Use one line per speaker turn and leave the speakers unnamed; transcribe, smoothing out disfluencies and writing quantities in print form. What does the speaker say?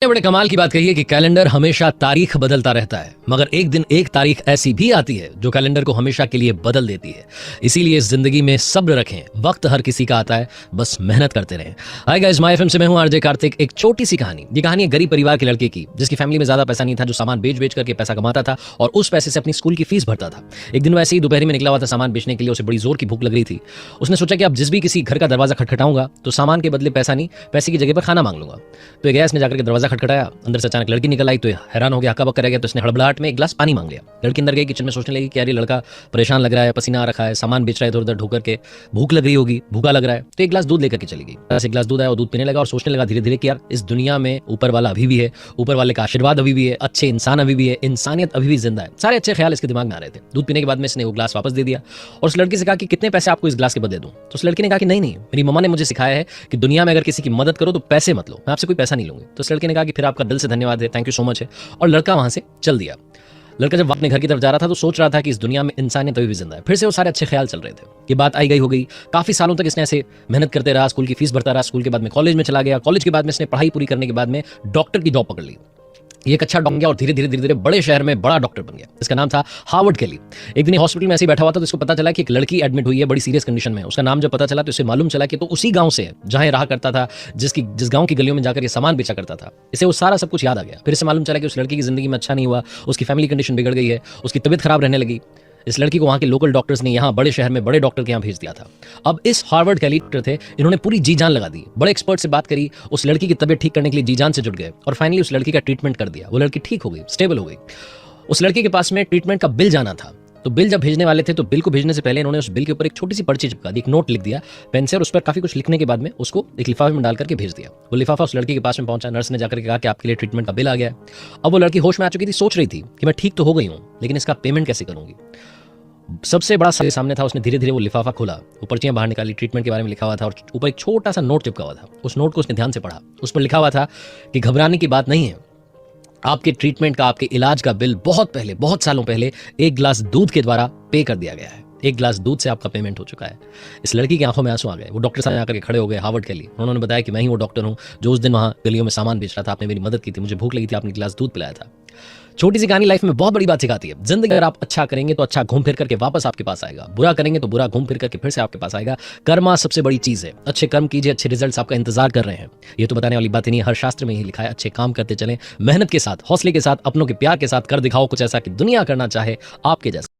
बड़े कमाल की बात कही है कि कैलेंडर हमेशा तारीख बदलता रहता है, मगर एक दिन एक तारीख ऐसी भी आती है जो कैलेंडर को हमेशा के लिए बदल देती है। इसीलिए इस जिंदगी में सब्र रखें, वक्त हर किसी का आता है, बस मेहनत करते रहें। हाय गाइस, माय एफएम से मैं हूं आरजे कार्तिक। एक छोटी सी कहानी। ये कहानी है गरीब परिवार के लड़के की, जिसकी फैमिली में ज्यादा पैसा नहीं था, जो सामान बेच बेच करके पैसा कमाता था और उस पैसे से अपनी स्कूल की फीस भरता था। एक दिन वैसे ही दोपहर में निकला हुआ था सामान बेचने के लिए। उसे बड़ी जोर की भूख लग रही थी। उसने सोचा कि अब जिस भी किसी घर का दरवाजा खटखटाऊंगा तो सामान के बदले पैसा नहीं, पैसे की जगह पर खाना मांग लूंगा। तो गया, इसने जाकर के दरवाजा खटखटाया। अंदर अचानक लड़की निकल आई तो हैरान हो गया, हक्का बक्का रह गया। तो इसने हड़बड़ाहट में एक गिलास पानी मांग लिया। लड़की अंदर गई, किचन में सोचने लगी कि यार ये लड़का परेशान लग रहा है, पसीना आ रखा है, सामान बेच रहा है इधर उधर ढो करके, भूख लग रही होगी, भूखा लग रहा है। तो एक गिलास दूध लेकर के चली गई। एक गिलास दूध आया और दूध पीने लगा और सोचने लगा धीरे धीरे कि यार इस दुनिया में ऊपर वाला अभी भी है, ऊपर वाले का आशीर्वाद अभी भी है, अच्छे इंसान अभी भी है, इंसानियत अभी भी जिंदा है। सारे अच्छे ख्याल इसके दिमाग में आ रहे थे। दूध पीने के बाद में इसने वो गिलास वापस दे दिया और उस लड़की से कहा कि कितने पैसे आपको इस गिलास के बदले दूं। तो उस लड़की ने कहा कि नहीं, मेरी मम्मा ने मुझे सिखाया है कि दुनिया में अगर किसी की मदद करो तो पैसे मत लो, मैं आपसे कोई पैसा नहीं लूंगी। तो उस लड़के ने कहा कि फिर आपका दिल से धन्यवाद है, थैंक यू सो मच है, और लड़का वहां से चल दिया। लड़का जब अपने घर की तरफ जा रहा था तो सोच रहा था कि इस दुनिया में इंसानियत अभी भी जिंदा है। फिर से वो सारे अच्छे ख्याल चल रहे थे। ये बात आई गई हो गई। काफी सालों तक इसने ऐसे मेहनत करते रहा, स्कूल की फीस भरता रहा। स्कूल के बाद में कॉलेज में चला गया। कॉलेज के बाद में इसने पढ़ाई पूरी करने के बाद में डॉक्टर की जॉब पकड़ ली। ये एक अच्छा डॉक्टर गया और धीरे धीरे बड़े शहर में बड़ा डॉक्टर बन गया। इसका नाम था हार्वर्ड केली। एक दिन हॉस्पिटल में ऐसे ही बैठा हुआ था तो इसको पता चला कि एक लड़की एडमिट हुई है बड़ी सीरियस कंडीशन में। उसका नाम जब पता चला तो इसे मालूम चला कि तो उसी गांव से जहां रहा करता था, जिस गांव की गलियों में जाकर ये सामान बेचा करता था। इसे वो सारा सब कुछ याद आ गया। फिर इसे मालूम चला कि उस लड़की की जिंदगी में अच्छा नहीं हुआ, उसकी फैमिली कंडीशन बिगड़ गई है, उसकी तबीयत खराब रहने लगी। इस लड़की को वहाँ के लोकल डॉक्टर्स ने यहाँ बड़े शहर में बड़े डॉक्टर के यहाँ भेज दिया था। अब इस हार्वर्ड केली डॉक्टर थे, इन्होंने पूरी जी जान लगा दी, बड़े एक्सपर्ट से बात करी, उस लड़की की तबीयत ठीक करने के लिए जी जान से जुट गए और फाइनली उस लड़की का ट्रीटमेंट कर दिया। वो लड़की ठीक हो गई, स्टेबल हो गई। उस लड़की के पास में ट्रीटमेंट का बिल जाना था। तो बिल जब भेजने वाले थे तो बिल को भेजने से पहले इन्होंने उस बिल के ऊपर एक छोटी सी पर्ची चिपका दी, एक नोट लिख दिया पेन से, और उस पर काफी कुछ लिखने के बाद में उसको एक लिफाफे में डाल करके भेज दिया। वो लिफाफा उस लड़की के पास में पहुंचा। नर्स ने जाकर के कहा कि आपके लिए ट्रीटमेंट का बिल आ गया। अब वो लड़की होश में आ चुकी थी, सोच रही थी कि मैं ठीक तो हो गई हूँ, लेकिन इसका पेमेंट कैसे करूंगी। सबसे बड़ा सामने था। उसने धीरे धीरे वो लिफाफा खोला, वो पर्चियां बाहर निकाली, ट्रीटमेंट के बारे में लिखा हुआ था और ऊपर एक छोटा सा नोट चिपका हुआ था। उस नोट को उसने ध्यान से पढ़ा। उस पर लिखा हुआ था कि घबराने की बात नहीं है, आपके ट्रीटमेंट का, आपके इलाज का बिल बहुत पहले, बहुत सालों पहले एक गिलास दूध के द्वारा पे कर दिया गया है। एक गिलास दूध से आपका पेमेंट हो चुका है। इस लड़की की आंखों में आंसू आ गए। वो डॉक्टर सामने आकर के खड़े हो गए, हार्वर्ड के लिए। उन्होंने बताया कि मैं ही वो डॉक्टर हूं जो उस दिन वहां गलियों में सामान बेच रहा था, आपने मेरी मदद की थी, मुझे भूख लगी थी, आपने गिलास दूध पिलाया था। छोटी सी कहानी लाइफ में बहुत बड़ी बात सिखाती है। जिंदगी अगर आप अच्छा करेंगे तो अच्छा घूम फिर करके वापस आपके पास आएगा, बुरा करेंगे तो बुरा घूम फिर करके फिर से आपके पास आएगा। कर्मा सबसे बड़ी चीज है। अच्छे कर्म कीजिए, अच्छे रिजल्ट्स आपका इंतजार कर रहे हैं। ये तो बताने वाली बात ही नहीं, हर शास्त्र में ही लिखा है। अच्छे काम करते चलें, मेहनत के साथ, हौसले के साथ, अपनों के प्यार के साथ कर दिखाओ कुछ ऐसा कि दुनिया करना चाहे आपके जैसा।